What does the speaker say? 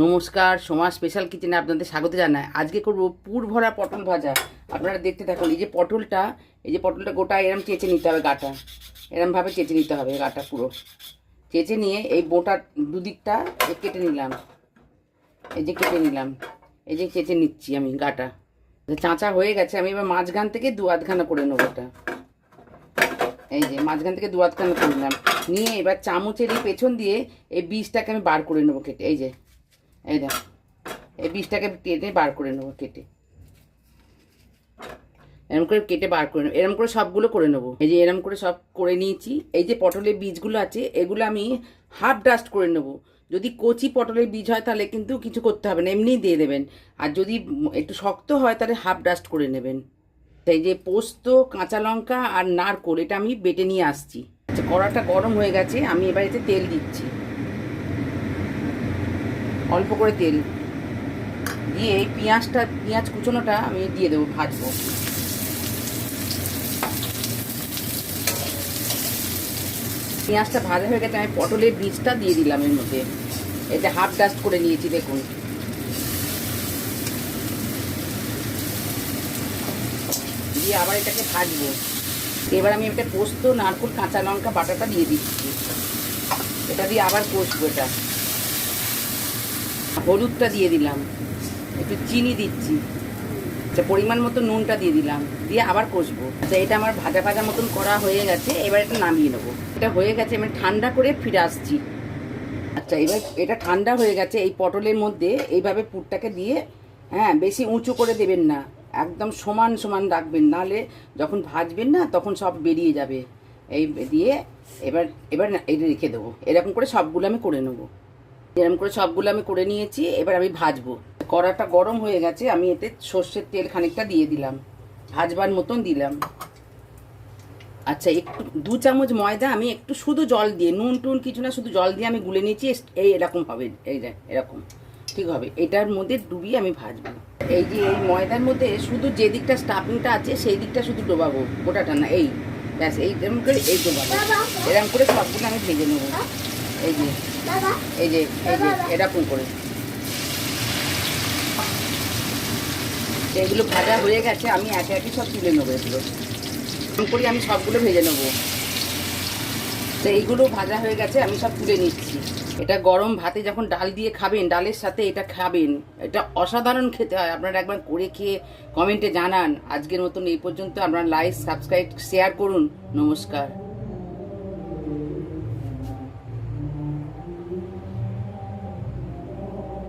নমস্কার, সোমা স্পেশাল কিচেনে আপনাদের স্বাগত জানাই। আজকে করব পুর ভরা পটল ভাজা। আপনারা দেখতে থাকুন। এই যে পটলটা গোটা এরম চেঁচে নিতে হবে, গাটা এরমভাবে চেঁচে নিতে হবে, গাটা পুরো চেঁচে নিয়ে এই বোটা দুদিকটা কেটে নিলাম। এই যে কেটে নিলাম, এই যে চেঁচে নিচ্ছি আমি গাটা। চাঁচা হয়ে গেছে, আমি এবার মাঝখান থেকে দু আধখানা করে নেবো। এটা এই যে মাঝখান থেকে দু আধখানা করে নিলাম, নিয়ে এবার চামচের এই পেছন দিয়ে এই বীজটাকে আমি বার করে নেবো কেটে। এই দেখ, এই বীজটাকে কেটে বার করে নেবো, কেটে এরম করে কেটে বার করে নেবো। এরম করে সবগুলো করে নেবো। এই যে এরম করে সব করে নিয়েছি। এই যে পটলের বীজগুলো আছে, এগুলো আমি হাফ ডাস্ট করে নেবো। যদি কচি পটলের বীজ হয় তাহলে কিন্তু কিছু করতে হবে না, এমনিই দিয়ে দেবেন। আর যদি একটু শক্ত হয় তাহলে হাফ ডাস্ট করে নেবেন। এই যে পোস্ত, কাঁচা লঙ্কা আর নারকোল, এটা আমি বেটে নিয়ে আসছি। আচ্ছা, কড়াটা গরম হয়ে গেছে, আমি এবার এতে তেল দিচ্ছি, অল্প করে তেল দিয়ে এই পেঁয়াজ কুচোনোটা আমি দিয়ে দেবো, ভাজবো। পেঁয়াজটা ভাজা হয়ে গেছে, আমি পটলের বীজটা দিয়ে দিলাম এর মধ্যে। এতে হাফ ডাস্ট করে নিয়েছি, দেখুন। দিয়ে আবার এটাকে ভাজবো। এবার আমি একটা পোস্ত, নারকোল, কাঁচা লঙ্কা বাটাটা দিয়ে দিচ্ছি। এটা দিয়ে আবার কষবো। এটা হলুদটা দিয়ে দিলাম, একটু চিনি দিচ্ছি, আচ্ছা পরিমাণ মতো নুনটা দিয়ে দিলাম, দিয়ে আবার কষবো। আচ্ছা, এটা আমার ভাজা ভাজা মতন করা হয়ে গেছে, এবার এটা নামিয়ে নেবো। এটা হয়ে গেছে, আমি ঠান্ডা করে ফিরে আসছি। আচ্ছা, এবার এটা ঠান্ডা হয়ে গেছে। এই পটলের মধ্যে এইভাবে পুরটাকে দিয়ে, হ্যাঁ বেশি উঁচু করে দেবেন না, একদম সমান সমান রাখবেন, নাহলে যখন ভাজবেন না তখন সব বেরিয়ে যাবে। এই দিয়ে এবার এবার এটা রেখে দেবো। এরকম করে সবগুলো আমি করে নেবো। এরকম করে সবগুলো আমি করে নিয়েছি, এবার আমি ভাজবো। কড়াটা গরম হয়ে গেছে, আমি এতে সর্ষের তেল খানিকটা দিয়ে দিলাম, ভাজবার মতন দিলাম। আচ্ছা, একটু 2 চামচ ময়দা আমি একটু শুধু জল দিয়ে, নুন টুন কিছু না, শুধু জল দিয়ে আমি গুলে নিয়েছি। এই এরকম হবে, এই যে এরকম ঠিক হবে। এটার মধ্যে ডুবিয়ে আমি ভাজবো। এই যে এই ময়দার মধ্যে শুধু যে দিকটা স্টাফিংটা আছে সেই দিকটা শুধু ডোবাবো, গোটাটা না। এই ব্যাস, এইরকম করে এই ডোবাবো। এরকম করে সবগুলো আমি ভেজে নেবো। এই যে এই যে এই যে এরকম করে এগুলো ভাজা হয়ে গেছে, আমি একে একে সব তুলে নেবো। এগুলো এরকম করে আমি সবগুলো ভেজে নেবো। তো এইগুলো ভাজা হয়ে গেছে, আমি সব তুলে নিচ্ছি। এটা গরম ভাতে যখন ডাল দিয়ে খাবেন, ডালের সাথে এটা খাবেন, এটা অসাধারণ খেতে হয়। আপনারা একবার করে খেয়ে কমেন্টে জানান। আজকের মতন এই পর্যন্ত। আপনারা লাইক, সাবস্ক্রাইব, শেয়ার করুন। নমস্কার।